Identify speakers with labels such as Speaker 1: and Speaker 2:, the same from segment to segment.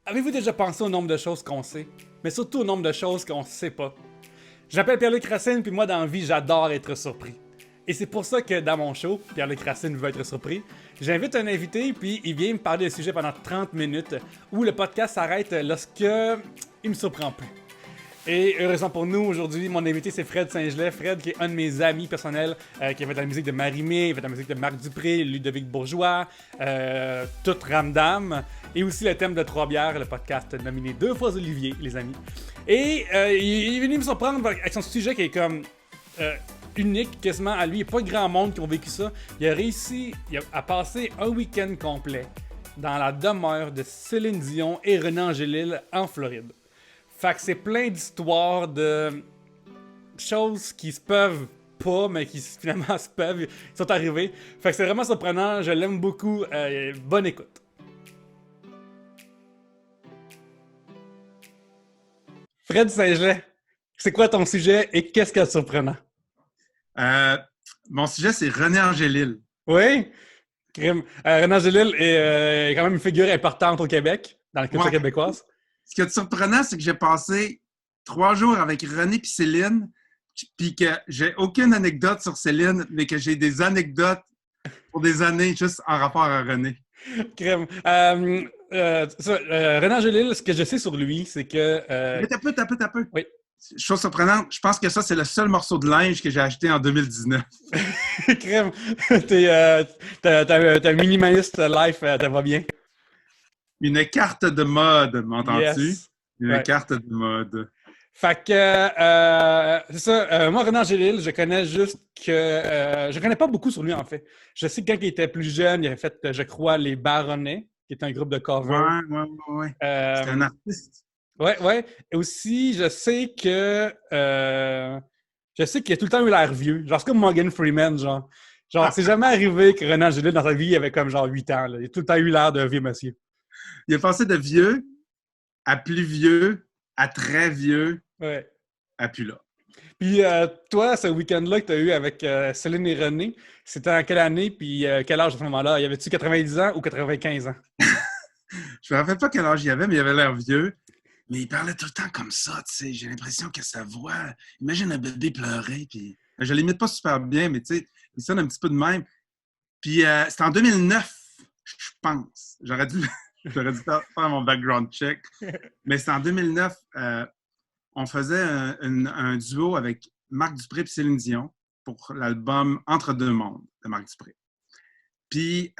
Speaker 1: Avez-vous déjà pensé au nombre de choses qu'on sait, mais surtout au nombre de choses qu'on sait pas? J'appelle Pierre-Luc Racine, puis moi, dans la vie, j'adore être surpris. Et c'est pour ça que dans mon show, Pierre-Luc Racine veut être surpris, j'invite un invité, puis il vient me parler de sujet pendant 30 minutes, où le podcast s'arrête lorsque il me surprend plus. Et heureusement pour nous, aujourd'hui, mon invité, c'est Fred Saint-Gelais. Fred, qui est un de mes amis personnels, qui a fait la musique de Marie-Mé, il a fait la musique de Marc Dupré, Ludovic Bourgeois, toute Ramdam, et aussi le thème de Trois-Bières, le podcast nominé 2 fois Olivier, les amis. Et il est venu me surprendre avec son sujet qui est comme unique, quasiment à lui. Il n'y a pas grand monde qui ont vécu ça. Il a réussi à passer un week-end complet dans la demeure de Céline Dion et René Angélil en Floride. Fait que c'est plein d'histoires de choses qui se peuvent pas, mais qui finalement se peuvent, ils sont arrivées. Fait que c'est vraiment surprenant, je l'aime beaucoup. Bonne écoute. Fred Saint-Gelais, c'est quoi ton sujet et qu'est-ce qu'il y a de surprenant?
Speaker 2: Euh, Mon sujet, c'est René Angélil.
Speaker 1: Oui? Crime. René Angélil est quand même une figure importante au Québec, dans la culture
Speaker 2: Ouais.
Speaker 1: québécoise.
Speaker 2: Ce qui est surprenant, c'est que j'ai passé 3 jours avec René et Céline, puis que j'ai aucune anecdote sur Céline, mais que j'ai des anecdotes pour des années juste en rapport à René.
Speaker 1: Crime. René Angélil, ce que je sais sur lui, c'est que...
Speaker 2: Mais t'as peu.
Speaker 1: oui.
Speaker 2: Chose surprenante, je pense que ça, c'est le seul morceau de linge que j'ai acheté en 2019.
Speaker 1: Crème, t'as minimaliste life, ça va bien.
Speaker 2: Une carte de mode, m'entends-tu?
Speaker 1: Yes.
Speaker 2: Une
Speaker 1: Ouais.
Speaker 2: carte de mode.
Speaker 1: Fait que, c'est ça. Moi, Renan Angélil, je connais juste que. Je connais pas beaucoup sur lui, en fait. Je sais que quand il était plus jeune, il avait fait, je crois, Les Baronnets, qui est un groupe de cover.
Speaker 2: Ouais. C'est un
Speaker 1: Euh,
Speaker 2: artiste.
Speaker 1: ouais. Et aussi, je sais que. Je sais qu'il a tout le temps eu l'air vieux. Genre, c'est comme Morgan Freeman, genre. Genre, c'est jamais arrivé que Renan Angélil, dans sa vie, il avait comme genre 8 ans. Là. Il a tout le temps eu l'air d'un vieux monsieur.
Speaker 2: Il est passé de vieux à plus vieux, à très vieux,
Speaker 1: Ouais.
Speaker 2: à plus là.
Speaker 1: Puis toi, ce week-end-là que tu as eu avec Céline et René, c'était en quelle année? Puis quel âge à ce moment-là? Y avait-tu 90 ans ou 95 ans?
Speaker 2: Je me rappelle pas quel âge il avait, mais il avait l'air vieux. Mais il parlait tout le temps comme ça, tu sais. J'ai l'impression que sa voix... Imagine un bébé pleurer, puis... Je l'imite pas super bien, mais tu sais, il sonne un petit peu de même. Puis c'était en 2009, je pense. J'aurais dû faire mon background check. Mais c'était en 2009. On faisait un duo avec Marc Dupré et Céline Dion pour l'album Entre deux mondes de Marc Dupré. Puis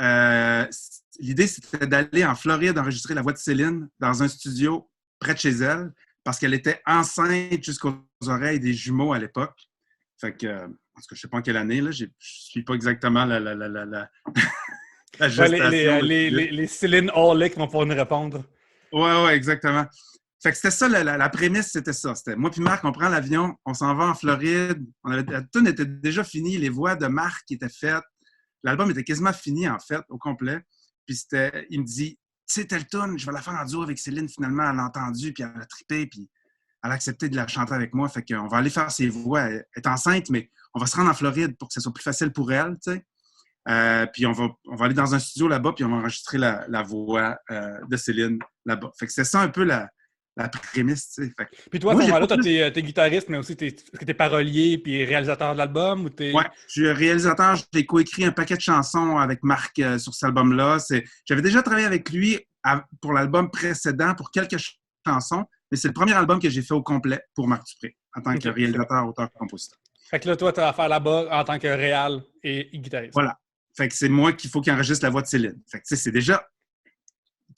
Speaker 2: l'idée, c'était d'aller en Floride enregistrer la voix de Céline dans un studio près de chez elle parce qu'elle était enceinte jusqu'aux oreilles des jumeaux à l'époque. Fait que, en tout cas, je ne sais pas en quelle année, là, je ne suis pas exactement la
Speaker 1: Ouais,
Speaker 2: gestation.
Speaker 1: les Céline Hawley qui vont pouvoir nous répondre.
Speaker 2: Ouais, exactement. Fait que c'était ça, la prémisse, c'était ça. C'était moi puis Marc, on prend l'avion, on s'en va en Floride. La tune était déjà finie, les voix de Marc étaient faites. L'album était quasiment fini, en fait, au complet. Puis il me dit, tu sais, telle tune, je vais la faire en duo avec Céline, finalement, elle l'a entendu, puis elle a trippé, puis elle a accepté de la chanter avec moi. Fait qu'on va aller faire ses voix. Elle est enceinte, mais on va se rendre en Floride pour que ce soit plus facile pour elle, tu sais. Puis on va aller dans un studio là-bas, puis on va enregistrer la voix de Céline là-bas. Fait que c'est ça un peu la prémisse, tu sais.
Speaker 1: Puis toi, à ce
Speaker 2: Moi, j'ai
Speaker 1: moment-là,
Speaker 2: pas
Speaker 1: toi,
Speaker 2: plus...
Speaker 1: t'es guitariste, mais aussi est-ce que t'es parolier puis réalisateur de l'album ou
Speaker 2: Ouais,
Speaker 1: t'es.
Speaker 2: je suis réalisateur. J'ai coécrit un paquet de chansons avec Marc sur cet album-là. J'avais déjà travaillé avec lui pour l'album précédent pour quelques chansons, mais c'est le premier album que j'ai fait au complet pour Marc Dupré en tant
Speaker 1: Ok,
Speaker 2: que
Speaker 1: c'est bon.
Speaker 2: réalisateur, auteur, compositeur.
Speaker 1: Fait que là, toi, t'as affaire là-bas en tant que réal et guitariste.
Speaker 2: Voilà. Fait que c'est moi qu'il faut qu'il enregistre la voix de Céline. Fait que tu sais, c'est déjà...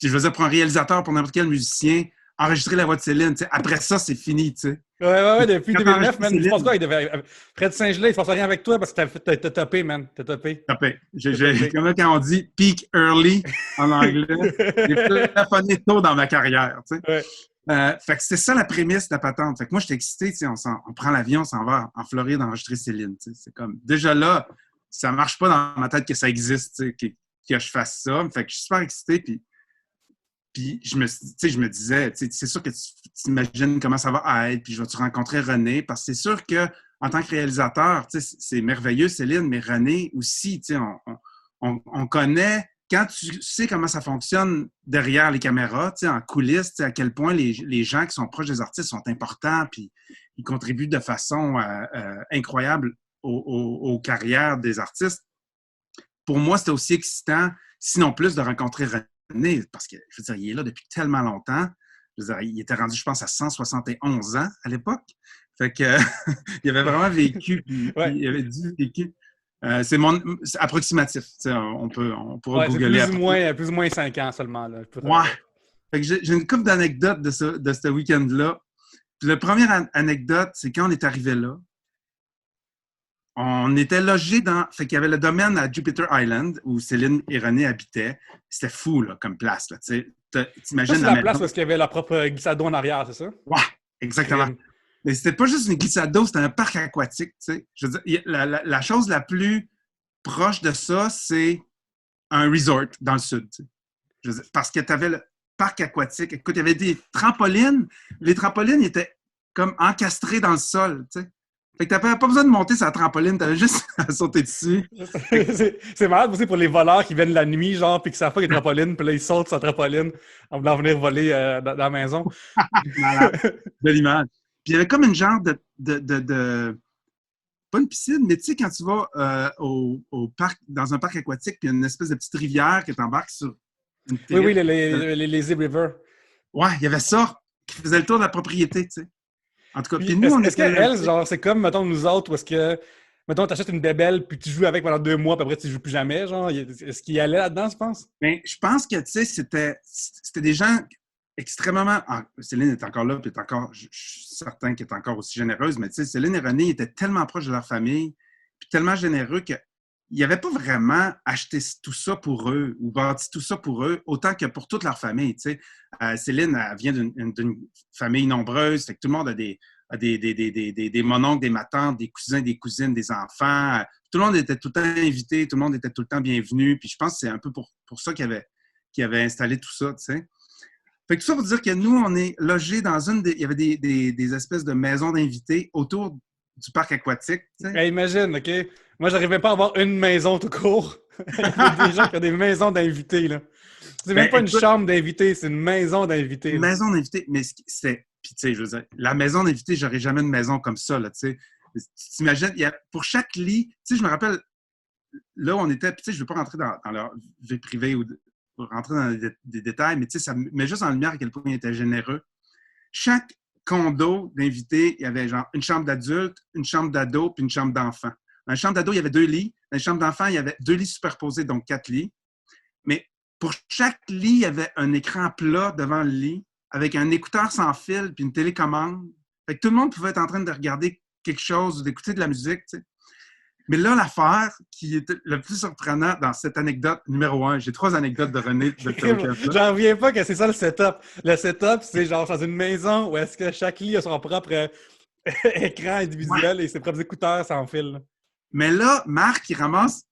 Speaker 2: Je veux dire, pour un réalisateur, pour n'importe quel musicien, enregistrer la voix de Céline, tu sais, après ça, c'est fini, tu sais.
Speaker 1: Ouais, depuis
Speaker 2: Quand
Speaker 1: 2009,
Speaker 2: t'enregistres
Speaker 1: man. Je pense
Speaker 2: Céline,
Speaker 1: quoi, Fred Saint-Gelais, il se passe rien avec toi parce que t'as topé, man. T'as topé.
Speaker 2: topé.
Speaker 1: T'as topé.
Speaker 2: Comme quand on dit peak early en anglais, j'ai plafonné tôt dans ma carrière, tu sais.
Speaker 1: Ouais.
Speaker 2: Fait que c'est ça la prémisse de la patente. Fait que moi, j'étais excité, tu sais, on prend l'avion, on s'en va en Floride enregistrer Céline, tu sais. C'est comme, déjà là, ça marche pas dans ma tête que ça existe, tu sais, que je fasse ça. Fait que je suis super excité, puis je me disais, c'est sûr que tu t'imagines comment ça va être, puis je vais-tu rencontrer René, parce que c'est sûr que en tant que réalisateur, c'est merveilleux, Céline, mais René aussi, on connaît quand tu sais comment ça fonctionne derrière les caméras, en coulisses, à quel point les gens qui sont proches des artistes sont importants, puis ils contribuent de façon incroyable aux carrières des artistes. Pour moi, c'était aussi excitant, sinon plus, de rencontrer René, parce que, je veux dire, il est là depuis tellement longtemps. Je veux dire, il était rendu, je pense, à 171 ans à l'époque. Fait que il avait vraiment vécu, puis
Speaker 1: Ouais.
Speaker 2: il avait dû vécu. C'est approximatif. On pourra
Speaker 1: Ouais, c'est
Speaker 2: googler après.
Speaker 1: plus ou moins 5 ans seulement. Là.
Speaker 2: Ouais. Fait que j'ai une couple d'anecdotes de ce week-end-là. Puis la première anecdote, c'est quand on est arrivé là, on était logé dans. Fait qu'il y avait le domaine à Jupiter Island où Céline et René habitaient. C'était fou, là, comme place. Là,
Speaker 1: Ça,
Speaker 2: t'imagines
Speaker 1: c'est
Speaker 2: la
Speaker 1: la place
Speaker 2: maison.
Speaker 1: où il y avait leur propre glissade en arrière, c'est ça?
Speaker 2: Ouais, exactement.
Speaker 1: Crime.
Speaker 2: Mais c'était pas juste une glissade d'eau, c'était un parc aquatique. Je veux dire, la chose la plus proche de ça, c'est un resort dans le sud. Je veux dire, parce que tu avais le parc aquatique. Écoute, il y avait des trampolines. Les trampolines étaient comme encastrées dans le sol. T'sais. Fait que tu n'avais pas besoin de monter sur la trampoline, tu avais juste à sauter dessus.
Speaker 1: C'est malade aussi pour les voleurs qui viennent la nuit, genre, puis qui savent pas qu'il y a une trampoline, puis là, ils sautent sur la trampoline en voulant venir voler dans la maison.
Speaker 2: Malade de l'image. Puis il y avait comme une genre pas une piscine, mais tu sais, quand tu vas au parc, dans un parc aquatique, puis il y a une espèce de petite rivière qui t'embarque sur une
Speaker 1: Oui, oui,
Speaker 2: terrible.
Speaker 1: les Lazy River.
Speaker 2: Ouais, il y avait ça qui faisait le tour de la propriété, tu sais. En tout cas,
Speaker 1: Puis
Speaker 2: puis nous, on
Speaker 1: est-ce
Speaker 2: était
Speaker 1: qu'elle,
Speaker 2: logés.
Speaker 1: genre, c'est comme, mettons, nous autres, où est-ce que, mettons, t'achètes une bébelle, puis tu joues avec pendant 2 mois, puis après, tu joues plus jamais, genre, est-ce qu'il y allait là-dedans, je pense?
Speaker 2: Mais je pense que, tu sais, c'était des gens extrêmement. Céline est encore là, puis je suis certain qu'elle est encore aussi généreuse, mais tu sais, Céline et René étaient tellement proches de leur famille, puis tellement généreux qu'ils n'avaient pas vraiment acheté tout ça pour eux ou bâti tout ça pour eux, autant que pour toute leur famille. Tu sais. Céline, elle vient d'une famille nombreuse, fait que tout le monde a des mononcles, des matantes, des cousins, des cousines, des enfants. Tout le monde était tout le temps invité, tout le monde était tout le temps bienvenu. Puis je pense que c'est un peu pour ça qu'il avait installé tout ça, tu sais. Fait que tout ça pour dire que nous, on est logés dans il y avait des espèces de maisons d'invités autour du parc aquatique, tu sais.
Speaker 1: Hey, imagine, OK? Moi, j'arrivais pas à avoir une maison tout court. Il y a des gens qui ont des maisons d'invités, là. C'est même
Speaker 2: Ben,
Speaker 1: pas une
Speaker 2: écoute,
Speaker 1: chambre d'invités, c'est une maison d'invités,
Speaker 2: une
Speaker 1: là.
Speaker 2: maison d'invités, mais c'est. Puis, tu sais, je veux dire, la maison d'invités, j'aurais jamais une maison comme ça, là, tu sais. Tu t'imagines, pour chaque lit, tu sais, je me rappelle, là, on était, tu sais, je ne veux pas rentrer dans leur vie privée ou rentrer dans des détails, mais tu sais, ça met juste en lumière à quel point ils étaient généreux. Chaque condo d'invités, il y avait genre une chambre d'adulte, une chambre d'ado, puis une chambre d'enfant. Dans la chambre d'ado, il y avait 2 lits. Dans la chambre d'enfant, il y avait 2 lits superposés, donc 4 lits. Mais pour chaque lit, il y avait un écran plat devant le lit avec un écouteur sans fil puis une télécommande. Fait que tout le monde pouvait être en train de regarder quelque chose ou d'écouter de la musique, tu sais. Mais là, l'affaire qui est le plus surprenant dans cette anecdote numéro 1, j'ai 3 anecdotes de René de ce week-end-là.
Speaker 1: J'en reviens pas que c'est ça le setup. Le setup, c'est genre dans une maison où est-ce que chaque lit a son propre écran
Speaker 2: Ouais.
Speaker 1: individuel et ses propres écouteurs sans fil, là.
Speaker 2: Mais là, Marc, il ramasse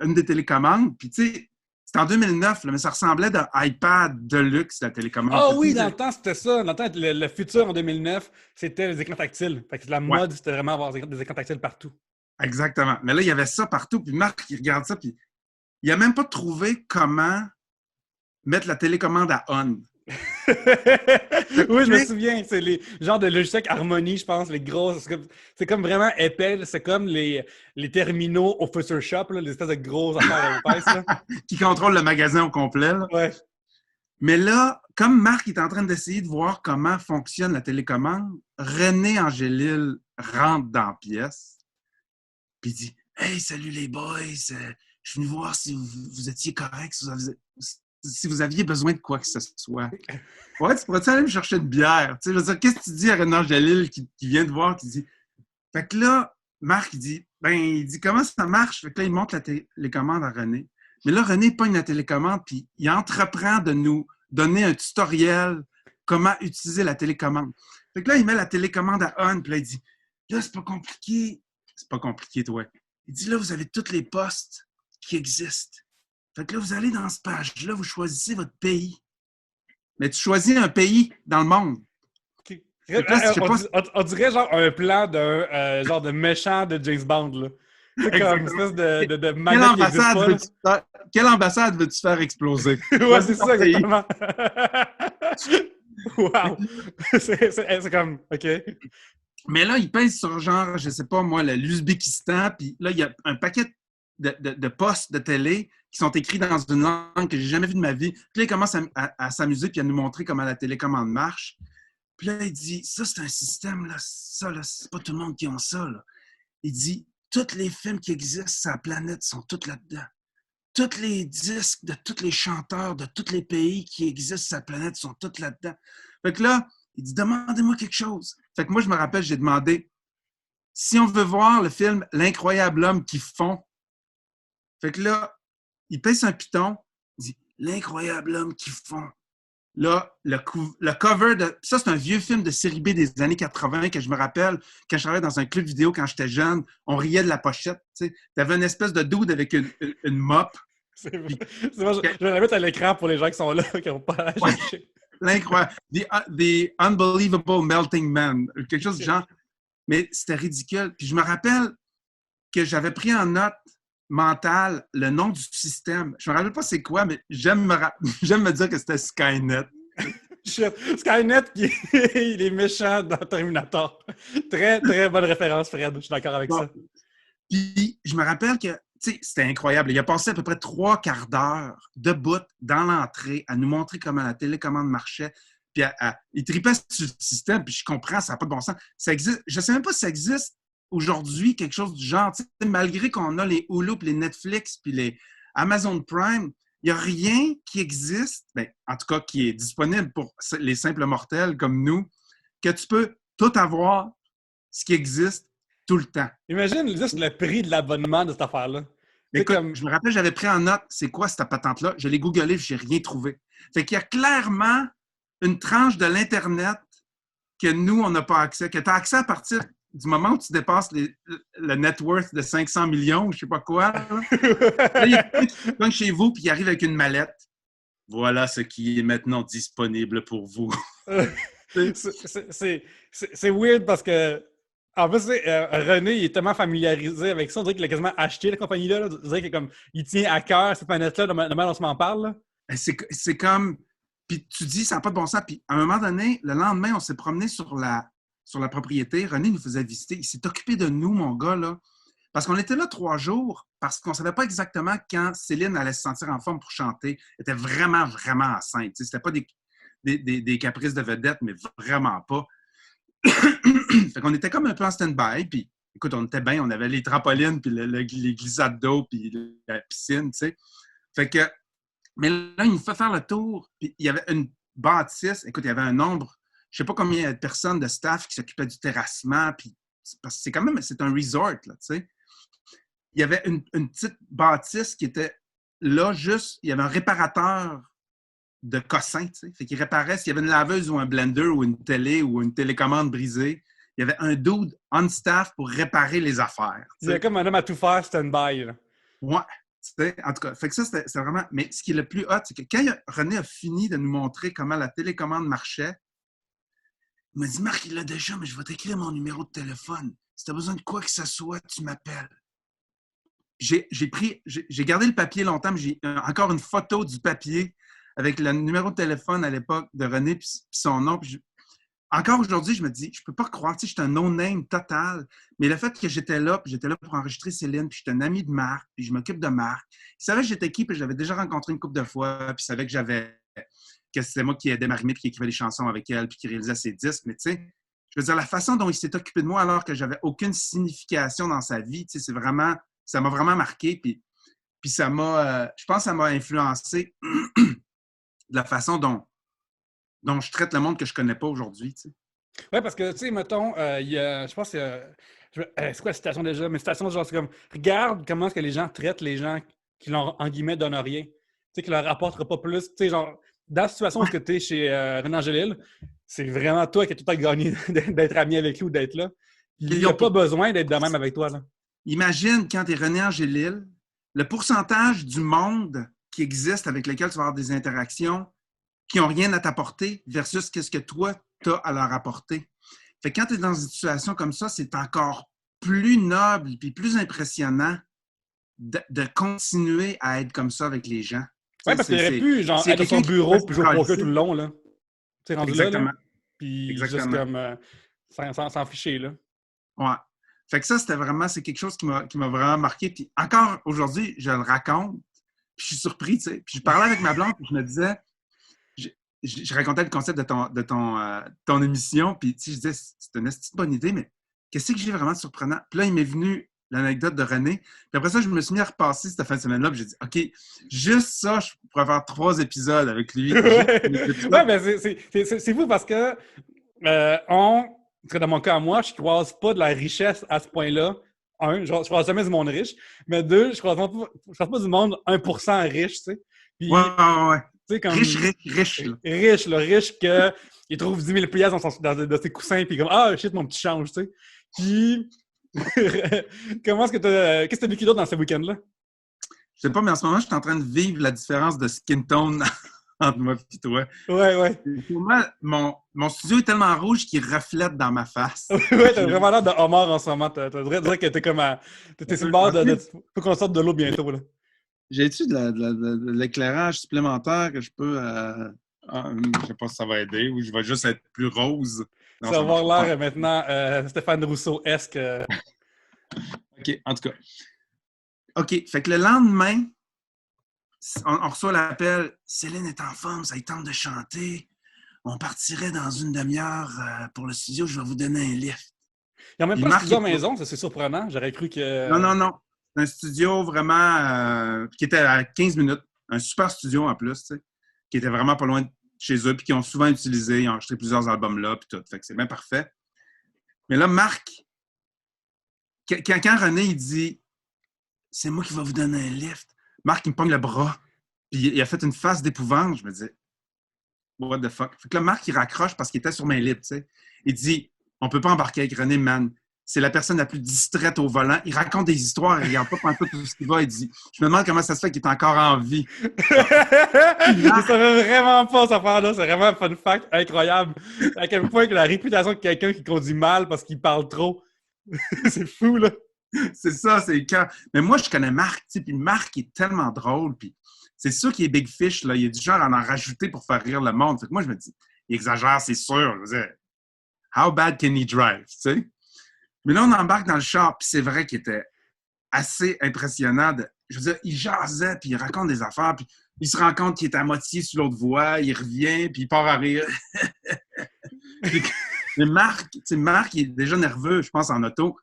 Speaker 2: une des télécommandes, puis tu sais, c'était en 2009, là, mais ça ressemblait d'un iPad de luxe, la télécommande.
Speaker 1: Ah
Speaker 2: Fait que
Speaker 1: oui,
Speaker 2: nous,
Speaker 1: dans le temps, c'était ça. Dans le temps, le futur en 2009, c'était les écrans tactiles. Fait que la
Speaker 2: ouais,
Speaker 1: mode, c'était vraiment avoir des écrans tactiles partout.
Speaker 2: exactement. Mais là, il y avait ça partout, puis Marc, il regarde ça, puis il n'a même pas trouvé comment mettre la télécommande à on.
Speaker 1: Oui, je me
Speaker 2: Mais,
Speaker 1: souviens. C'est les genres de logiciels Harmony, je pense, les grosses. C'est comme vraiment épais. C'est comme les terminaux au Future Shop, là, les espèces de grosses affaires épaisses, là.
Speaker 2: qui contrôle le magasin au complet. Là.
Speaker 1: Ouais.
Speaker 2: Mais là, comme Marc est en train d'essayer de voir comment fonctionne la télécommande, René Angélil rentre dans la pièce, puis il dit « Hey, salut les boys, je suis venu voir si vous étiez corrects, si vous aviez besoin de quoi que ce soit. Ouais, tu pourrais-tu aller me chercher une bière? Tu sais, je veux dire, qu'est-ce que tu dis à René Angélil qui vient de voir, qui dit... Fait que là, Marc, il dit, comment ça marche? Fait que là, il montre la télécommande à René. Mais là, René pogne la télécommande, puis il entreprend de nous donner un tutoriel comment utiliser la télécommande. Fait que là, il met la télécommande à on, puis là, il dit, là, c'est pas compliqué. C'est pas compliqué, toi. Il dit, là, vous avez tous les postes qui existent. Fait que là, vous allez dans cette page-là, vous choisissez votre pays. Mais tu choisis un pays dans le monde. Fait que là, je sais pas...
Speaker 1: On dirait genre un plan d'un genre de méchant de James Bond, là. C'est comme une
Speaker 2: Exactement.
Speaker 1: espèce de
Speaker 2: Quelle
Speaker 1: manette qui n'existe
Speaker 2: ambassade
Speaker 1: pas, là.
Speaker 2: veux-tu faire, quelle ambassade veux-tu faire exploser?
Speaker 1: Ouais, c'est
Speaker 2: Choisis
Speaker 1: ça,
Speaker 2: ton pays.
Speaker 1: exactement. Wow! C'est comme, OK.
Speaker 2: Mais là, il pèse sur genre, je sais pas moi, l'Ouzbékistan, puis là, il y a un paquet de postes de télé qui sont écrits dans une langue que j'ai jamais vue de ma vie. Puis là, il commence à s'amuser puis à nous montrer comment la télécommande marche. Puis là, il dit, ça, c'est un système, là, ça, là, c'est pas tout le monde qui a ça, là. Il dit, tous les films qui existent sur la planète sont tous là-dedans. Tous les disques de tous les chanteurs de tous les pays qui existent sur la planète sont tous là-dedans. Fait que là, il dit, demandez-moi quelque chose. Fait que moi, je me rappelle, j'ai demandé, si on veut voir le film L'incroyable homme qui fond, fait que là, il pèse un piton, il dit, L'incroyable homme qui fond. Là, le cover de. Ça, c'est un vieux film de série B des années 80 que je me rappelle quand je travaillais dans un club vidéo quand j'étais jeune. On riait de la pochette. Tu avais une espèce de dude avec une mop.
Speaker 1: C'est
Speaker 2: Puis,
Speaker 1: bon, je vais la mettre à l'écran pour les gens qui sont là, qui n'ont pas à
Speaker 2: ouais,
Speaker 1: chercher.
Speaker 2: l'incroyable. The Unbelievable Melting Man. Quelque chose du genre. Mais c'était ridicule. Puis je me rappelle que j'avais pris en note mentale le nom du système. Je me rappelle pas c'est quoi, mais j'aime me dire que c'était Skynet.
Speaker 1: Shit. Skynet, il est méchant dans Terminator. Très, très bonne référence, Fred. Je suis d'accord avec
Speaker 2: Bon.
Speaker 1: ça.
Speaker 2: Puis je me rappelle que c'était incroyable. Il a passé à peu près 3/4 d'heure debout dans l'entrée à nous montrer comment la télécommande marchait. Puis il tripait sur le système, puis je comprends, ça n'a pas de bon sens. Ça existe. Je ne sais même pas si ça existe aujourd'hui, quelque chose du genre. Malgré qu'on a les Hulu, puis les Netflix, puis les Amazon Prime, il n'y a rien qui existe, ben, en tout cas qui est disponible pour les simples mortels comme nous, que tu peux tout avoir, ce qui existe tout le temps.
Speaker 1: Imagine juste le prix de l'abonnement de cette affaire-là.
Speaker 2: Écoute,
Speaker 1: Comme...
Speaker 2: je me rappelle, j'avais pris en note, c'est quoi cette patente-là? Je l'ai googlé, je n'ai rien trouvé. Fait qu'il y a clairement une tranche de l'Internet que nous, on n'a pas accès, que tu as accès à partir du moment où tu dépasses le net worth de 500 millions, je ne sais pas quoi. Là, il y a quelqu'un qui vient chez vous puis il arrive avec une mallette. Voilà ce qui est maintenant disponible pour vous.
Speaker 1: c'est weird parce que en fait, René, il est tellement familiarisé avec ça. On dirait qu'il a quasiment acheté la compagnie-là. On dirait qu'il tient à cœur cette planète-là, de manière dont on s'en parle. Là.
Speaker 2: C'est comme... Puis tu dis, ça n'a pas de bon sens. Puis à un moment donné, le lendemain, on s'est promené sur la propriété. René nous faisait visiter. Il s'est occupé de nous, mon gars, là. Parce qu'on était là 3 jours, parce qu'on ne savait pas exactement quand Céline allait se sentir en forme pour chanter. Elle était vraiment, vraiment enceinte. Ce n'était pas des caprices de vedette, mais vraiment pas. Fait qu'on était comme un peu en stand-by, puis écoute, on était bien, on avait les trampolines, puis les glissades d'eau, puis la piscine, tu sais. Fait que, mais là, il nous fait faire le tour, puis il y avait une bâtisse, écoute, il y avait un nombre, je ne sais pas combien de personnes de staff qui s'occupaient du terrassement, puis parce que c'est quand même, c'est un resort, là, tu sais. Il y avait une petite bâtisse qui était là, juste, il y avait un réparateur de cossins, tu sais. Fait qu'il réparait, s'il y avait une laveuse ou un blender ou une télé ou une télécommande brisée, il y avait un dude on staff pour réparer les affaires.
Speaker 1: Il y a comme un homme à tout faire stand-by. Là.
Speaker 2: Ouais. En tout cas, fait que ça, c'était vraiment... Mais ce qui est le plus hot, c'est que quand René a fini de nous montrer comment la télécommande marchait, il m'a dit, Marc, il l'a déjà, mais je vais t'écrire mon numéro de téléphone. Si tu as besoin de quoi que ce soit, tu m'appelles. J'ai gardé le papier longtemps, mais j'ai encore une photo du papier avec le numéro de téléphone à l'époque de René puis son nom. Puis encore aujourd'hui, je me dis, je peux pas croire, tu sais, j'étais un no-name total, mais le fait que j'étais là pour enregistrer Céline, puis j'étais un ami de Marc, puis je m'occupe de Marc. Il savait que j'étais qui, puis je l'avais déjà rencontré une couple de fois, puis il savait que c'était moi qui aidais Marie-Mé, puis qui écrivait des chansons avec elle, puis qui réalisait ses disques, mais tu sais, je veux dire, la façon dont il s'est occupé de moi alors que j'avais aucune signification dans sa vie, tu sais, c'est vraiment, ça m'a vraiment marqué, puis ça m'a, je pense que ça m'a influencé de la façon dont je traite le monde que je connais pas aujourd'hui, tu sais.
Speaker 1: Ouais, parce que, tu sais, mettons, il y a, je pense que, c'est quoi la citation déjà? Mais citation, genre, c'est comme, regarde comment est-ce que les gens traitent les gens qui leur, en guillemets, donnent rien. Tu sais, qui leur apportera pas plus. Tu sais, genre, dans la situation où tu es chez René Angélil, c'est vraiment toi qui as tout à gagner d'être ami avec lui ou d'être là. Il n'y a pas besoin d'être de même avec toi, là.
Speaker 2: Imagine quand tu es René Angélil, le pourcentage du monde qui existe avec lequel tu vas avoir des interactions qui n'ont rien à t'apporter versus qu'est-ce que toi, tu as à leur apporter. Fait que quand tu es dans une situation comme ça, c'est encore plus noble puis plus impressionnant de continuer à être comme ça avec les gens.
Speaker 1: Ouais, parce qu'il aurait pu, genre, être à son bureau puis jouer au poker tout le long, là. Tu sais, rendu
Speaker 2: Exactement.
Speaker 1: là. Puis juste
Speaker 2: Exactement.
Speaker 1: comme s'en ficher, là.
Speaker 2: Ouais. Fait que ça, c'est quelque chose qui m'a vraiment marqué. Puis encore aujourd'hui, je le raconte, puis je suis surpris, tu sais. Puis je parlais avec ma blonde, puis je me disais, je racontais le concept de ton émission, puis tu sais, je disais, c'est une bonne idée, mais qu'est-ce que j'ai vraiment de surprenant? Puis là, il m'est venu l'anecdote de René. Puis après ça, je me suis mis à repasser cette fin de semaine-là, puis j'ai dit, OK, juste ça, je pourrais faire 3 épisodes avec lui.
Speaker 1: Ouais, mais c'est fou parce que dans mon cas à moi, je croise pas de la richesse à ce point-là. Un, je croise jamais du monde riche. Mais deux, je croise pas du monde 1% riche, tu sais. Puis,
Speaker 2: ouais.
Speaker 1: tu sais, comme...
Speaker 2: Riche. Là.
Speaker 1: Riche qu'il trouve 10 000 piastres dans ses coussins, puis comme, ah, shit, mon petit change, tu sais. Puis, qu'est-ce que t'as vécu d'autre dans ce week-end-là?
Speaker 2: Je sais pas, mais en ce moment, je suis en train de vivre la différence de skin tone entre moi et toi.
Speaker 1: Ouais.
Speaker 2: Pour moi, mon studio est tellement rouge qu'il reflète dans ma face.
Speaker 1: Ouais, t'as vraiment l'air de Homer en ce moment. T'as dire que t'es comme t'es sur le bord de faut qu'on sorte de l'eau bientôt, là.
Speaker 2: J'ai-tu de l'éclairage supplémentaire que je peux... je sais pas si ça va aider ou je vais juste être plus rose.
Speaker 1: Non, ça va avoir l'air maintenant Stéphane Rousseau-esque.
Speaker 2: OK, en tout cas. OK, fait que le lendemain, on reçoit l'appel. Céline est en forme, ça lui tente de chanter. On partirait dans une demi-heure pour le studio, je vais vous donner un lift.
Speaker 1: Ils n'ont même pas de studio à la maison, ça c'est surprenant. J'aurais cru que.
Speaker 2: Non. C'est un studio vraiment qui était à 15 minutes. Un super studio en plus, tu sais, qui était vraiment pas loin de chez eux, puis qui ont souvent utilisé. Ils ont enregistré plusieurs albums là, puis tout. Fait que c'est bien parfait. Mais là, Marc, quand René, il dit « C'est moi qui vais vous donner un lift », Marc, il me pogne le bras, puis il a fait une face d'épouvante. Je me dis « What the fuck ». Fait que là, Marc, il raccroche parce qu'il était sur mes lips, tu sais. Il dit « On peut pas embarquer avec René, man. C'est la personne la plus distraite au volant. Il raconte des histoires, il regarde pas pendant tout ce qu'il va. Il dit « Je me demande comment ça se fait qu'il est encore en vie. »
Speaker 1: Je savais vraiment pas cette affaire-là. C'est vraiment un fun fact incroyable. À quel point que la réputation de quelqu'un qui conduit mal parce qu'il parle trop. C'est fou, là.
Speaker 2: C'est ça, c'est quand. Mais moi, je connais Marc, tu sais, puis Marc est tellement drôle, puis c'est sûr qu'il est Big Fish, là. Il est du genre à en rajouter pour faire rire le monde. Fait que moi, je me dis, il exagère, c'est sûr. Je veux dire, how bad can he drive, tu sais? Mais là, on embarque dans le char, puis c'est vrai qu'il était assez impressionnant. Je veux dire, il jasait, puis il raconte des affaires, puis il se rend compte qu'il est à moitié sur l'autre voie, il revient, puis il part à rire. Mais Marc, tu sais, Marc, il est déjà nerveux, je pense, en auto.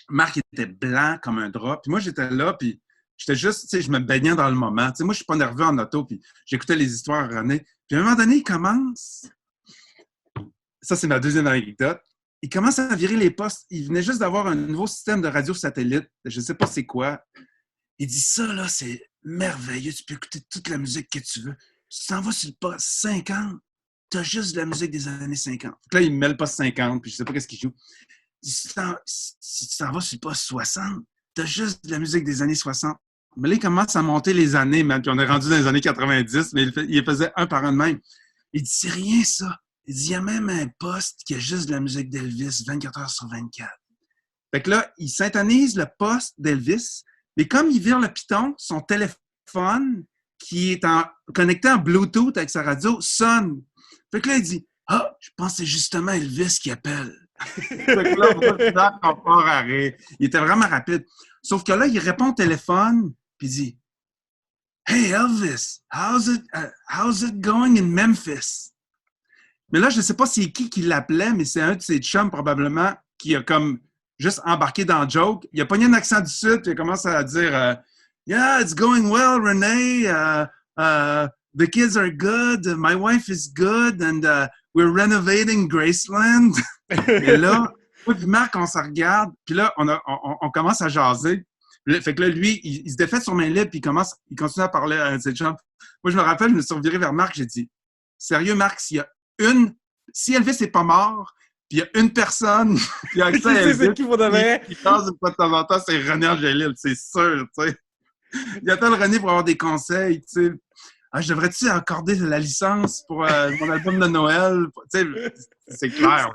Speaker 2: Marc était blanc comme un drap. Puis moi, j'étais là, puis j'étais juste, tu sais, je me baignais dans le moment. Tu sais, moi, je suis pas nerveux en auto, puis j'écoutais les histoires à René. Puis à un moment donné, il commence... Ça, c'est ma deuxième anecdote. Il commence à virer les postes. Il venait juste d'avoir un nouveau système de radio satellite. Je sais pas c'est quoi. Il dit, ça, là, c'est merveilleux. Tu peux écouter toute la musique que tu veux. Tu t'en vas sur le poste 50, t'as juste de la musique des années 50. Donc là, il me met le poste 50, puis je sais pas qu'est-ce qu'il joue. Si tu t'en vas sur le poste 60, t'as juste de la musique des années 60. Mais là, il commence à monter les années, man, puis on est rendu dans les années 90, mais il faisait un par un de même. Il dit, c'est rien, ça. Il dit, il y a même un poste qui a juste de la musique d'Elvis 24 heures sur 24. Fait que là, il syntonise le poste d'Elvis, mais comme il vire le piton, son téléphone, qui est connecté en Bluetooth avec sa radio, sonne. Fait que là, il dit, ah, je pense que c'est justement Elvis qui appelle. Fait que là, on part à rire. Il était vraiment rapide. Sauf que là, il répond au téléphone, puis il dit, Hey Elvis, how's it going in Memphis? Mais là, je ne sais pas c'est qui l'appelait, mais c'est un de ses chums probablement qui a comme juste embarqué dans le joke. Il a pogné un accent du Sud, puis il commence à dire Yeah, it's going well, Renee. The kids are good. My wife is good. And we're renovating Graceland. Et là, moi et Marc, on se regarde. Puis là, on commence à jaser. Fait que là, lui, il se défait sur mes lèvres, puis il continue à parler à un de ses chums. Moi, je me rappelle, je me suis reviré vers Marc, j'ai dit Sérieux, Marc, si Elvis n'est pas mort, puis il y a une personne qui a accès à Elvis,
Speaker 1: c'est qui vous devrait?
Speaker 2: qui passe une fois de temps en temps, c'est René Angélil, c'est sûr, tu sais. Il appelle René pour avoir des conseils, tu sais. Ah, je devrais-tu accorder la licence pour mon album de Noël? Tu sais, c'est clair.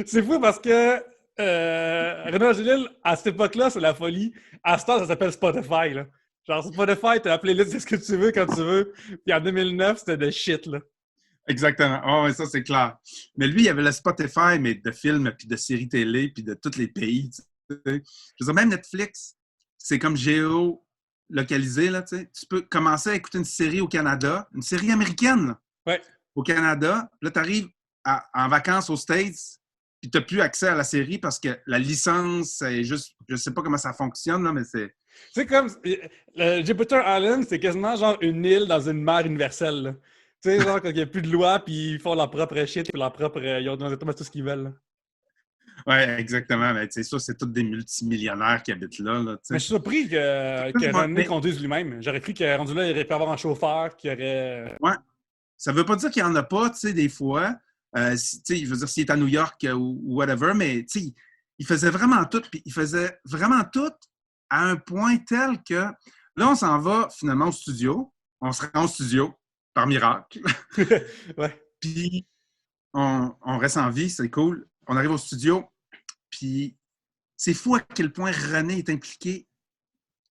Speaker 1: C'est fou parce que Renaud Angélil, à cette époque-là, c'est la folie. À ce temps, ça s'appelle Spotify, là. Genre, Spotify, t'as la playlist de ce que tu veux quand tu veux. Puis en 2009, c'était de shit, là.
Speaker 2: Exactement. Oh, oui, ça, c'est clair. Mais lui, il avait le Spotify, mais de films, puis de séries télé, puis de tous les pays. Tu sais. Je veux dire, même Netflix, c'est comme géolocalisé, là, tu sais. Tu peux commencer à écouter une série au Canada, une série américaine, là,
Speaker 1: Ouais.
Speaker 2: au Canada. Là, tu arrives en vacances aux States, puis tu n'as plus accès à la série parce que la licence, c'est juste, je sais pas comment ça fonctionne, là, mais c'est...
Speaker 1: C'est comme. Le Jupiter Island, c'est quasiment genre une île dans une mer universelle, là. Tu sais, genre, quand il n'y a plus de loi, puis ils font leur propre shit, puis leur propre. Ils ont tout ce qu'ils veulent, là.
Speaker 2: Oui, exactement. Mais c'est ça, c'est tous des multimillionnaires qui habitent là, là, tu
Speaker 1: Mais
Speaker 2: sais.
Speaker 1: je suis surpris que René
Speaker 2: Mais,
Speaker 1: conduise lui-même. J'aurais cru que rendu là, il aurait pu avoir un chauffeur qui aurait.
Speaker 2: ouais. Ça veut pas dire qu'il n'y en a pas, tu sais, des fois. Je veux dire, s'il est à New York ou whatever, mais tu sais, il faisait vraiment tout, puis il faisait vraiment tout à un point tel que là, on s'en va finalement au studio. On se rend au studio, par miracle.
Speaker 1: Ouais.
Speaker 2: Puis on reste en vie, c'est cool. On arrive au studio, puis c'est fou à quel point René est impliqué.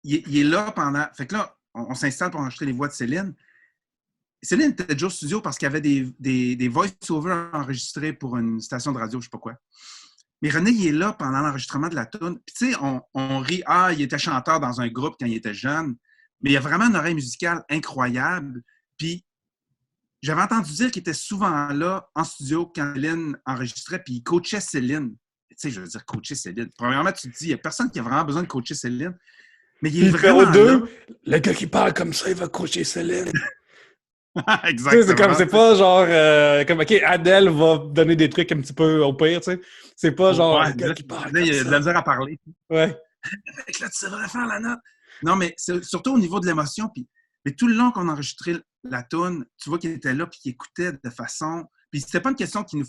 Speaker 2: Il est là pendant. Fait que là, on s'installe pour enregistrer les voix de Céline. Céline était déjà au studio parce qu'il y avait des voice-overs enregistrés pour une station de radio, je ne sais pas quoi. Mais René, il est là pendant l'enregistrement de la tune. Puis tu sais, on rit, il était chanteur dans un groupe quand il était jeune, mais il a vraiment une oreille musicale incroyable. Puis j'avais entendu dire qu'il était souvent là en studio quand Céline enregistrait, puis il coachait Céline. Tu sais, je veux dire, coacher Céline. Premièrement, tu te dis, il n'y a personne qui a vraiment besoin de coacher Céline, mais il est
Speaker 1: Puis numéro
Speaker 2: vraiment là.
Speaker 1: 2, le gars qui parle comme ça, il va coacher Céline. Tu sais, c'est comme,
Speaker 2: Exactement.
Speaker 1: c'est pas genre, comme, OK, Adèle va donner des trucs un petit peu au pire, tu sais. C'est pas genre, le
Speaker 2: Ouais,
Speaker 1: gars qui parle
Speaker 2: il
Speaker 1: comme
Speaker 2: y a de la
Speaker 1: ça.
Speaker 2: misère à parler.
Speaker 1: Ouais.
Speaker 2: Fait que là, tu devrais faire la note. Non, mais c'est surtout au niveau de l'émotion. Mais tout le long qu'on enregistrait la toune, tu vois qu'il était là puis qu'il écoutait de façon. Puis c'était pas une question qu'il nous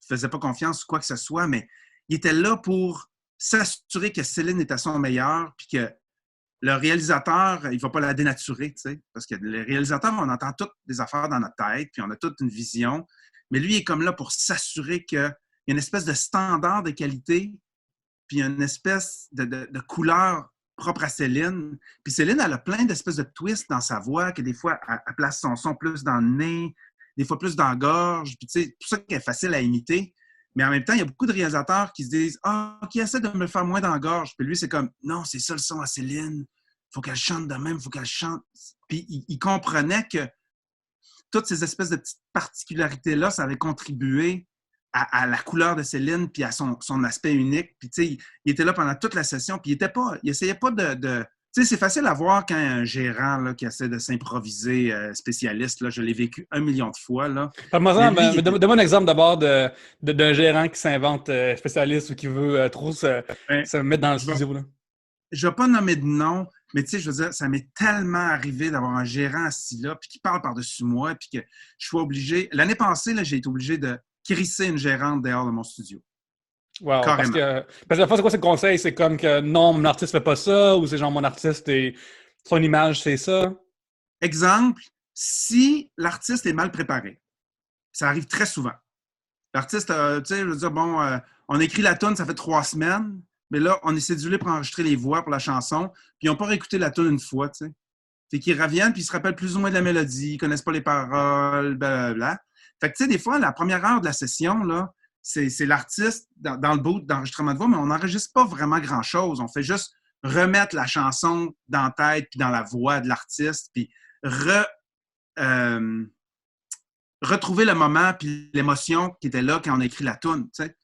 Speaker 2: faisait pas confiance ou quoi que ce soit, mais il était là pour s'assurer que Céline était à son meilleur puis que le réalisateur, il ne va pas la dénaturer, tu sais. Parce que le réalisateur, on entend toutes des affaires dans notre tête, puis on a toute une vision. Mais lui, il est comme là pour s'assurer qu'il y a une espèce de standard de qualité, puis une espèce de couleur propre à Céline. Puis Céline, elle a plein d'espèces de twists dans sa voix, que des fois, elle place son son plus dans le nez, des fois plus dans la gorge. Puis tu sais, c'est pour ça qu'elle est facile à imiter. Mais en même temps, il y a beaucoup de réalisateurs qui se disent « Ah, qui essaie de me le faire moins dans la gorge. » Puis lui, c'est comme « Non, c'est ça le son à Céline. Il faut qu'elle chante de même, il faut qu'elle chante. » Puis il comprenait que toutes ces espèces de petites particularités-là, ça avait contribué à la couleur de Céline puis à son aspect unique. Puis, tu sais, il était là pendant toute la session, puis il essayait pas de tu sais, c'est facile à voir quand un gérant là, qui essaie de s'improviser spécialiste. Là, je l'ai vécu 1 million de fois. Là. Mais lui, il était...
Speaker 1: Donne-moi un exemple d'abord d'un gérant qui s'invente spécialiste ou qui veut trop
Speaker 2: Ben,
Speaker 1: se mettre dans le
Speaker 2: je ne
Speaker 1: studio, là.
Speaker 2: vais pas nommer de nom, mais tu sais, je veux dire, ça m'est tellement arrivé d'avoir un gérant assis là, puis qui parle par-dessus moi, puis que je suis obligé... L'année passée, là, j'ai été obligé de crisser une gérante dehors de mon studio.
Speaker 1: Wow,
Speaker 2: Carrément.
Speaker 1: parce que la fois, c'est quoi ce conseil? C'est comme que non, mon artiste fait pas ça, ou c'est genre mon artiste et son image, c'est ça?
Speaker 2: Exemple, si l'artiste est mal préparé, ça arrive très souvent. L'artiste, tu sais, je veux dire, bon, on écrit la tune, ça fait 3 semaines, mais là, on est cédulé pour enregistrer les voix pour la chanson, puis ils n'ont pas réécouté la tune une fois, tu sais. Fait qu'ils reviennent, puis ils se rappellent plus ou moins de la mélodie, ils connaissent pas les paroles, blablabla. Fait que, tu sais, des fois, la première heure de la session, là, c'est l'artiste dans le bout d'enregistrement de voix, mais on n'enregistre pas vraiment grand-chose. On fait juste remettre la chanson dans la tête, puis dans la voix de l'artiste, puis euh, retrouver le moment puis l'émotion qui était là quand on a écrit la tune. Fait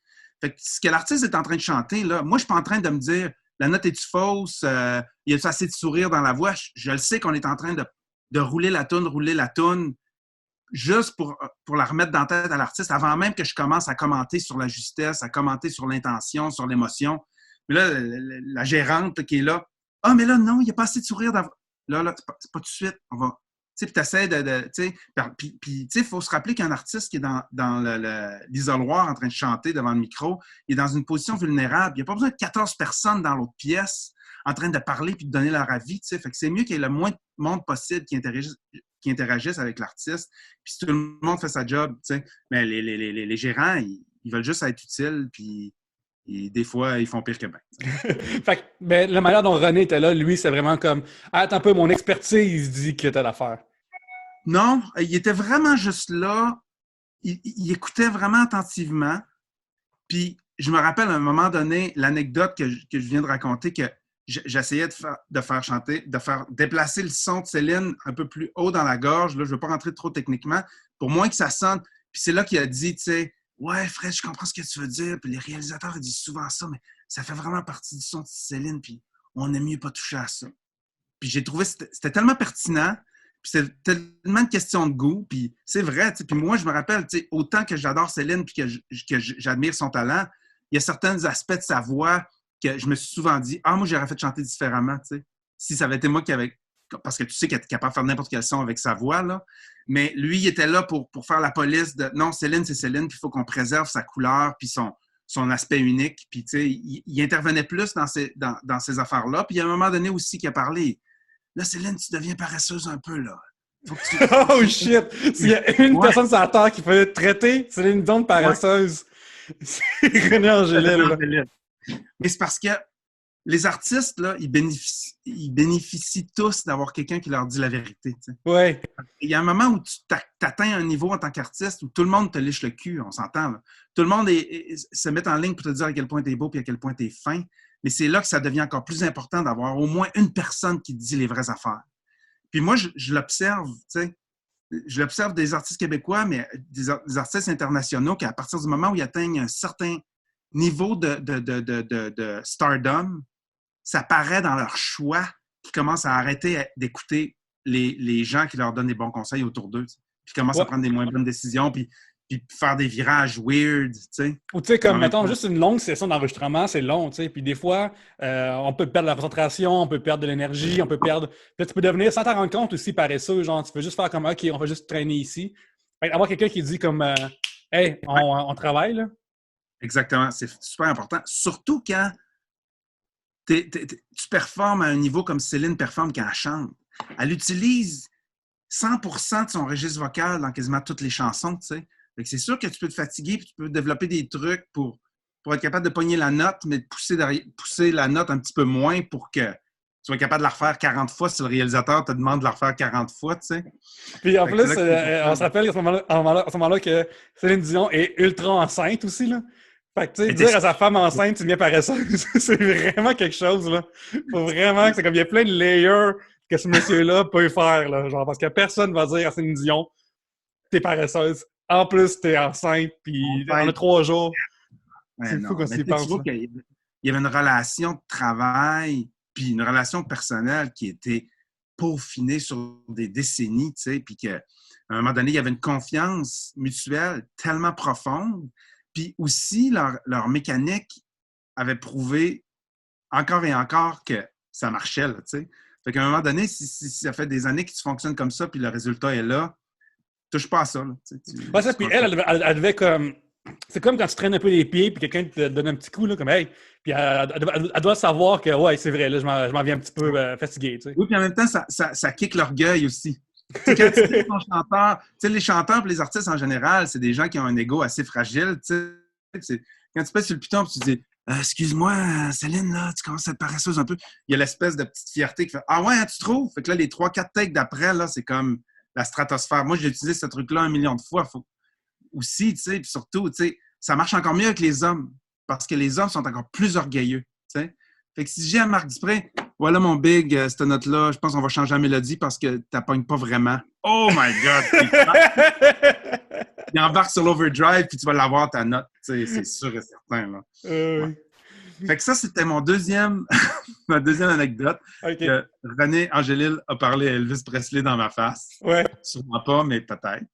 Speaker 2: que ce que l'artiste est en train de chanter, là, moi, je ne suis pas en train de me dire la note est-tu fausse, il y a assez de sourire dans la voix. Je le sais qu'on est en train de rouler la toune, juste pour la remettre dans la tête à l'artiste avant même que je commence à commenter sur la justesse, à commenter sur l'intention, sur l'émotion. Mais là, la gérante là, qui est là, ah, mais là, non, il n'y a pas assez de sourire dans la là, c'est pas tout de suite. On va. Tu sais, puis tu essaies de. Puis, tu sais, il faut se rappeler qu'un artiste qui est dans l'isoloir en train de chanter devant le micro, il est dans une position vulnérable. Il n'y a pas besoin de 14 personnes dans l'autre pièce en train de parler puis de donner leur avis. Tu sais. Fait que c'est mieux qu'il y ait le moins de monde possible qui interagissent avec l'artiste. Puis si tout le monde fait sa job, tu sais, mais les gérants, ils veulent juste être utiles, puis Et des fois, ils font pire que bien.
Speaker 1: Fait que, ben, la manière dont René était là, lui, c'est vraiment comme ah, attends un peu, mon expertise dit que t'as l'affaire.
Speaker 2: Non, il était vraiment juste là. Il écoutait vraiment attentivement. Puis, je me rappelle à un moment donné, l'anecdote que je viens de raconter, que j'essayais de faire chanter, de faire déplacer le son de Céline un peu plus haut dans la gorge. Là, je ne veux pas rentrer trop techniquement, pour moins que ça sonne. Puis c'est là qu'il a dit, tu sais, ouais, Fred, je comprends ce que tu veux dire. Puis les réalisateurs ils disent souvent ça, mais ça fait vraiment partie du son de Céline. Puis on aime mieux pas toucher à ça. Puis j'ai trouvé, c'était tellement pertinent. Puis c'est tellement une question de goût. Puis c'est vrai. Puis moi, je me rappelle, autant que j'adore Céline puis que j'admire son talent, il y a certains aspects de sa voix que je me suis souvent dit, ah, moi, j'aurais fait chanter différemment. T'sais. Si ça avait été moi qui avait. Parce que tu sais qu'elle est capable de faire n'importe quel son avec sa voix, là. Mais lui, il était là pour faire la police de non, Céline, c'est Céline, puis il faut qu'on préserve sa couleur, puis son aspect unique. Puis, tu sais, il intervenait plus dans ces affaires-là. Puis, à un moment donné aussi, qu'il a parlé. Là, Céline, tu deviens paresseuse un peu, là.
Speaker 1: Faut que tu... Oh shit! S'il y a une personne sur la terre qui peut être traitée, Céline Dion de paresseuse. Ouais. C'est René Angélil.
Speaker 2: Mais c'est parce que les artistes, là, ils bénéficient tous d'avoir quelqu'un qui leur dit la vérité. T'sais.
Speaker 1: Ouais.
Speaker 2: Il y a un moment où tu atteins un niveau en tant qu'artiste où tout le monde te liche le cul, on s'entend. Là. Tout le monde se met en ligne pour te dire à quel point tu es beau et à quel point tu es fin. Mais c'est là que ça devient encore plus important d'avoir au moins une personne qui te dit les vraies affaires. Puis moi, je l'observe, tu sais. Je l'observe des artistes québécois, mais des artistes internationaux qui, à partir du moment où ils atteignent un certain niveau de stardom, ça paraît dans leur choix qu'ils commencent à arrêter d'écouter les gens qui leur donnent des bons conseils autour d'eux. Puis ils commencent à prendre des moins bonnes décisions, puis faire des virages weird, tu sais.
Speaker 1: Ou tu sais, comme, mettons, juste une longue session d'enregistrement, c'est long, tu sais. Puis des fois, on peut perdre la concentration, on peut perdre de l'énergie, on peut perdre... Puis tu peux devenir, sans t'en rendre compte aussi, paresseux, genre, tu peux juste faire comme, OK, on va juste traîner ici. Fait avoir quelqu'un qui dit comme, hey, on travaille, là.
Speaker 2: Exactement, c'est super important. Surtout quand tu performes à un niveau comme Céline performe quand elle chante. Elle utilise 100% de son registre vocal dans quasiment toutes les chansons, tu sais. C'est sûr que tu peux te fatiguer et tu peux développer des trucs pour être capable de pogner la note, mais de pousser la note un petit peu moins pour que tu sois capable de la refaire 40 fois si le réalisateur te demande de la refaire 40 fois, tu sais.
Speaker 1: Puis en plus, on se rappelle à ce moment-là que Céline Dion est ultra enceinte aussi, là. Fait que, tu sais, dire à sa femme enceinte, tu deviens paresseuse, c'est vraiment quelque chose, là. Faut vraiment que c'est comme, il y a plein de layers que ce monsieur-là peut faire, là. Genre, parce que personne va dire à Céline Dion, t'es paresseuse. En plus, t'es enceinte, puis on a 3 jours.
Speaker 2: Ouais,
Speaker 1: c'est fou qu'on s'y pense.
Speaker 2: Il y avait une relation de travail, puis une relation personnelle qui était peaufinée sur des décennies, tu sais, puis qu'à un moment donné, il y avait une confiance mutuelle tellement profonde. Puis aussi, leur mécanique avait prouvé encore et encore que ça marchait, là, tu sais. Fait qu'à un moment donné, si ça fait des années que tu fonctionnes comme ça, puis le résultat est là, touche pas à ça, là.
Speaker 1: Ouais, ça, puis elle devait comme... C'est comme quand tu traînes un peu les pieds, puis quelqu'un te donne un petit coup, là, comme « Hey! » Puis elle doit savoir que, ouais, c'est vrai, là, je m'en viens un petit peu fatigué, tu sais.
Speaker 2: Oui, puis en même temps, ça kick l'orgueil aussi. Quand tu dis ton chanteur, tu sais, les chanteurs et les artistes en général, c'est des gens qui ont un ego assez fragile. Quand tu passes sur le piton et tu dis excuse-moi, Céline, là, tu commences à être paresseuse un peu. Il y a l'espèce de petite fierté qui fait ah ouais, hein, tu trouves? Fait que là, les 3-4 takes d'après, là, c'est comme la stratosphère. Moi, j'ai utilisé ce truc-là 1 million de fois. Faut... Aussi, tu sais, puis surtout, tu sais, ça marche encore mieux avec les hommes parce que les hommes sont encore plus orgueilleux. Tu sais. Fait que si je dis à Marc Dupré, voilà mon big, cette note-là, je pense qu'on va changer la mélodie parce que tu n'appognes pas vraiment. Oh my God! Il embarque sur l'overdrive puis tu vas l'avoir ta note. C'est sûr et certain. Là. Ouais. Fait que ça, c'était ma deuxième anecdote. Okay. Que René Angélil a parlé à Elvis Presley dans ma face.
Speaker 1: Ouais.
Speaker 2: Sûrement pas, mais peut-être.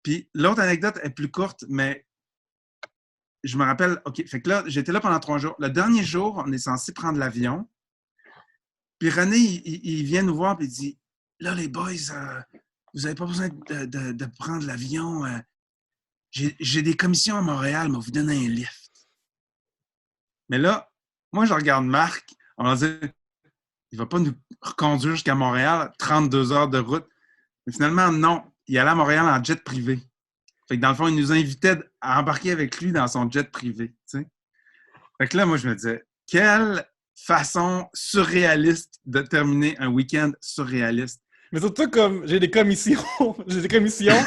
Speaker 2: Puis l'autre anecdote est plus courte, mais je me rappelle, OK, fait que là, j'étais là pendant 3 jours. Le dernier jour, on est censé prendre l'avion. Puis René, il vient nous voir et il dit là, les boys, vous n'avez pas besoin de prendre l'avion. J'ai des commissions à Montréal, mais vous donnez un lift. Mais là, moi, je regarde Marc, on va dire il ne va pas nous reconduire jusqu'à Montréal, 32 heures de route. Mais finalement, non. Il allait à Montréal en jet privé. Fait que dans le fond, il nous invitait à embarquer avec lui dans son jet privé. T'sais. Fait que là, moi, je me disais, quelle façon surréaliste de terminer un week-end surréaliste.
Speaker 1: Mais surtout, comme, j'ai des commissions. J'ai des commissions.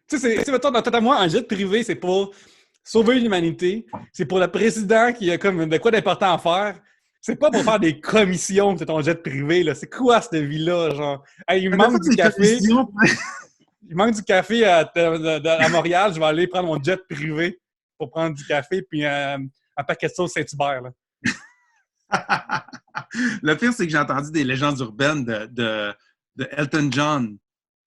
Speaker 1: Tu sais, mettons, dans tout à moi, un jet privé, c'est pour sauver l'humanité. C'est pour le président qui a comme de quoi d'important à faire. C'est pas pour faire des commissions, c'est ton jet privé, là. C'est quoi cette vie-là, genre? Hey, il me
Speaker 2: Des fois,
Speaker 1: manque du
Speaker 2: des
Speaker 1: café.
Speaker 2: commissions,
Speaker 1: Il manque du café à Montréal. Je vais aller prendre mon jet privé pour prendre du café puis un paquet de sauce Saint-Hubert, là.
Speaker 2: Le pire, c'est que j'ai entendu des légendes urbaines de Elton John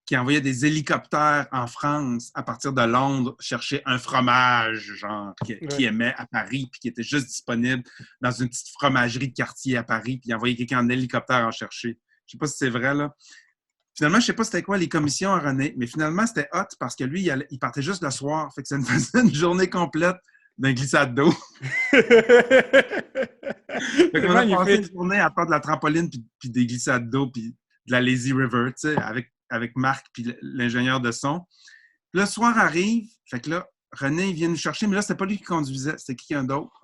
Speaker 2: qui envoyait des hélicoptères en France à partir de Londres chercher un fromage, genre, qu'il aimait à Paris, puis qui était juste disponible dans une petite fromagerie de quartier à Paris, puis il envoyait quelqu'un en hélicoptère en chercher. Je sais pas si c'est vrai, là. Finalement, je sais pas c'était quoi les commissions à René, mais finalement, c'était hot parce que lui, il partait juste le soir. Fait que ça nous faisait une journée complète d'un glissade d'eau. Fait qu'on a passé une journée à faire de la trampoline, puis des glissades d'eau, puis de la lazy river, tu sais, avec Marc, puis l'ingénieur de son. Puis le soir arrive, fait que là, René, il vient nous chercher, mais là, c'était pas lui qui conduisait, c'était quelqu'un d'autre.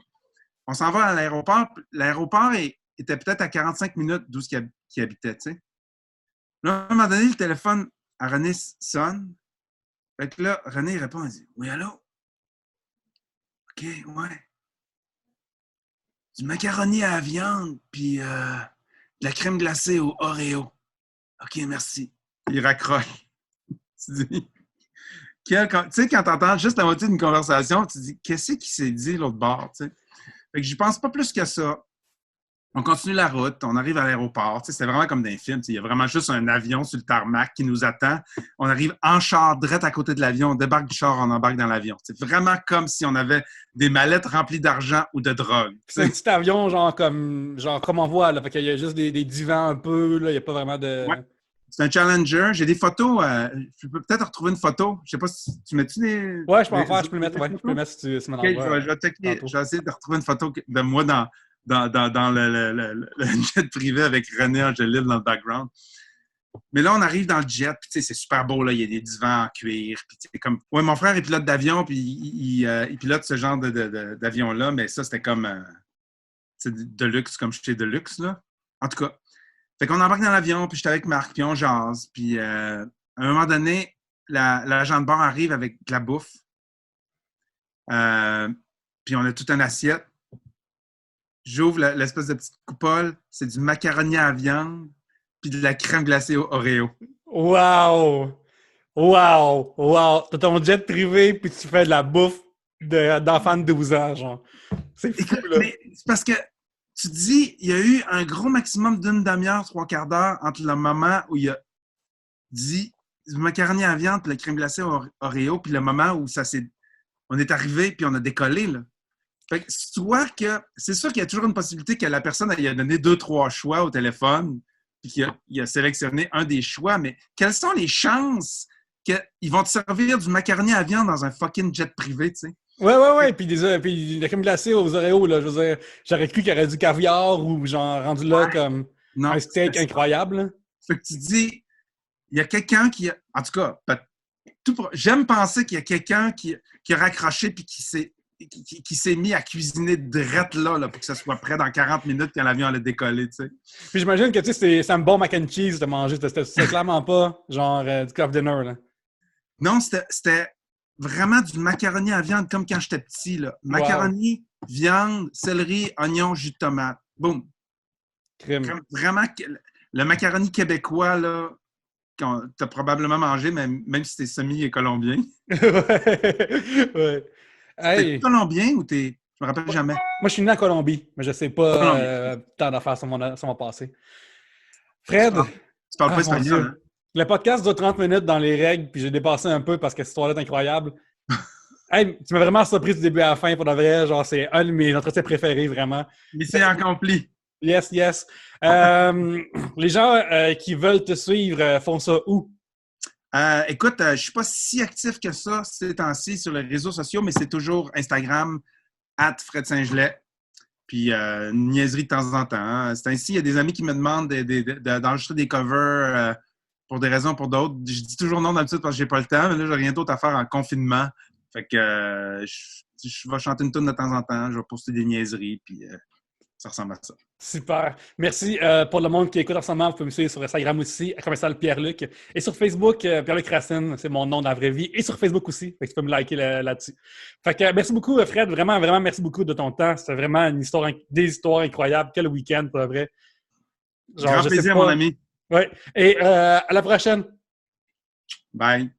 Speaker 2: On s'en va à l'aéroport. L'aéroport était peut-être à 45 minutes d'où il habitait, tu sais. Là, à un moment donné, le téléphone à René sonne. Fait que là, René répond, il dit « Oui, allô? OK, ouais. Du macaroni à la viande, puis de la crème glacée au Oreo. OK, merci. » Il raccroche. Tu dis, tu sais, quand t'entends juste la moitié d'une conversation, tu dis, qu'est-ce qui s'est dit l'autre bord, tu sais? Fait que j'y pense pas plus que ça. On continue la route, on arrive à l'aéroport. Tu sais, c'était vraiment comme dans un film. Il y a vraiment juste un avion sur le tarmac qui nous attend. On arrive en char, direct à côté de l'avion. On débarque du char, on embarque dans l'avion. C'est vraiment comme si on avait des mallettes remplies d'argent ou de drogue.
Speaker 1: C'est un petit avion, genre comme on voit, là. Fait qu'il y a juste des divans un peu, là. Il n'y a pas vraiment de...
Speaker 2: Ouais. C'est un Challenger. J'ai des photos. Je peux peut-être retrouver une photo. Je sais pas si tu mets-tu des...
Speaker 1: Ouais, je peux en faire. Je peux le mettre, ouais. Je peux le mettre si tu m'en envoies.
Speaker 2: Je vais essayer de retrouver une photo de moi dans le jet privé avec René Angélil dans le background. Mais là, on arrive dans le jet, puis tu sais, c'est super beau, là, il y a des divans en cuir, puis tu sais, comme... Ouais, mon frère est pilote d'avion, puis il pilote ce genre d'avion-là, mais ça, c'était comme... de luxe, comme chez de luxe, là. En tout cas, fait qu'on embarque dans l'avion, puis j'étais avec Marc, puis on jase, puis à un moment donné, l'agent de bord arrive avec de la bouffe, puis on a toute une assiette. J'ouvre l'espèce de petite coupole, c'est du macaroni à la viande puis de la crème glacée au Oreo.
Speaker 1: Wow! Wow! Wow! T'as ton jet privé puis tu fais de la bouffe d'enfants de 12 ans, genre. C'est fou, là.
Speaker 2: Mais c'est parce que tu dis, il y a eu un gros maximum d'une demi-heure, 3/4 d'heure entre le moment où il a dit du macaroni à la viande puis la crème glacée au Oreo puis le moment où on est arrivé puis on a décollé, là. Fait que c'est sûr qu'il y a toujours une possibilité que la personne ait donné 2-3 choix au téléphone puis qu'il a sélectionné un des choix, mais quelles sont les chances qu'ils vont te servir du macaroni à viande dans un fucking jet privé, tu sais?
Speaker 1: Ouais. Puis la crème glacée aux Oreos, là, je veux dire, j'aurais cru qu'il y aurait du caviar ou genre rendu là comme un steak incroyable. Là.
Speaker 2: Fait que tu dis, il y a quelqu'un qui a... En tout cas, j'aime penser qu'il y a quelqu'un qui a raccroché puis qui s'est mis à cuisiner direct là pour que ça soit prêt dans 40 minutes quand l'avion allait décoller, tu sais.
Speaker 1: Puis j'imagine que, tu sais, c'est un bon mac and cheese de manger. C'était clairement pas, genre, du craft dinner, là.
Speaker 2: Non, c'était vraiment du macaroni à viande comme quand j'étais petit, là. Macaroni, viande, céleri, oignon, jus de tomate. Boum.
Speaker 1: Crème.
Speaker 2: Vraiment, le macaroni québécois, là, que t'as probablement mangé, même si t'es semi-colombien.
Speaker 1: Ouais.
Speaker 2: T'es colombien ou t'es... Je me rappelle jamais.
Speaker 1: Moi, je suis né en Colombie, mais je sais pas tant d'affaires sur mon passé. Fred!
Speaker 2: Tu parles pas espagnol, hein?
Speaker 1: Le podcast dure 30 minutes dans les règles, puis j'ai dépassé un peu parce que cette histoire-là est incroyable. Hey, tu m'as vraiment surpris du début à la fin, pour de vrai. Genre, c'est un de mes entretiens préférés, vraiment.
Speaker 2: Mission accomplie.
Speaker 1: Yes. Les gens qui veulent te suivre font ça où?
Speaker 2: Écoute, je suis pas si actif que ça ces temps-ci sur les réseaux sociaux, mais c'est toujours Instagram, @FredSaint-Gelais. Puis une niaiserie de temps en temps. Hein. C'est ainsi, il y a des amis qui me demandent d'enregistrer des covers pour des raisons ou pour d'autres. Je dis toujours non d'habitude parce que j'ai pas le temps, mais là, j'ai rien d'autre à faire en confinement. Fait que je vais chanter une tune de temps en temps, je vais poster des niaiseries, puis ça ressemble à ça.
Speaker 1: Super. Merci pour le monde qui écoute en ce moment. Vous pouvez me suivre sur Instagram aussi, commercial Pierre-Luc. Et sur Facebook, Pierre-Luc Racine, c'est mon nom dans la vraie vie. Et sur Facebook aussi. Fait que tu peux me liker là-dessus. Fait que merci beaucoup, Fred. Vraiment, vraiment, merci beaucoup de ton temps. C'était vraiment des histoires incroyables. Quel week-end, pour vrai.
Speaker 2: Genre, grand plaisir, mon ami.
Speaker 1: Ouais. Et à la prochaine.
Speaker 2: Bye.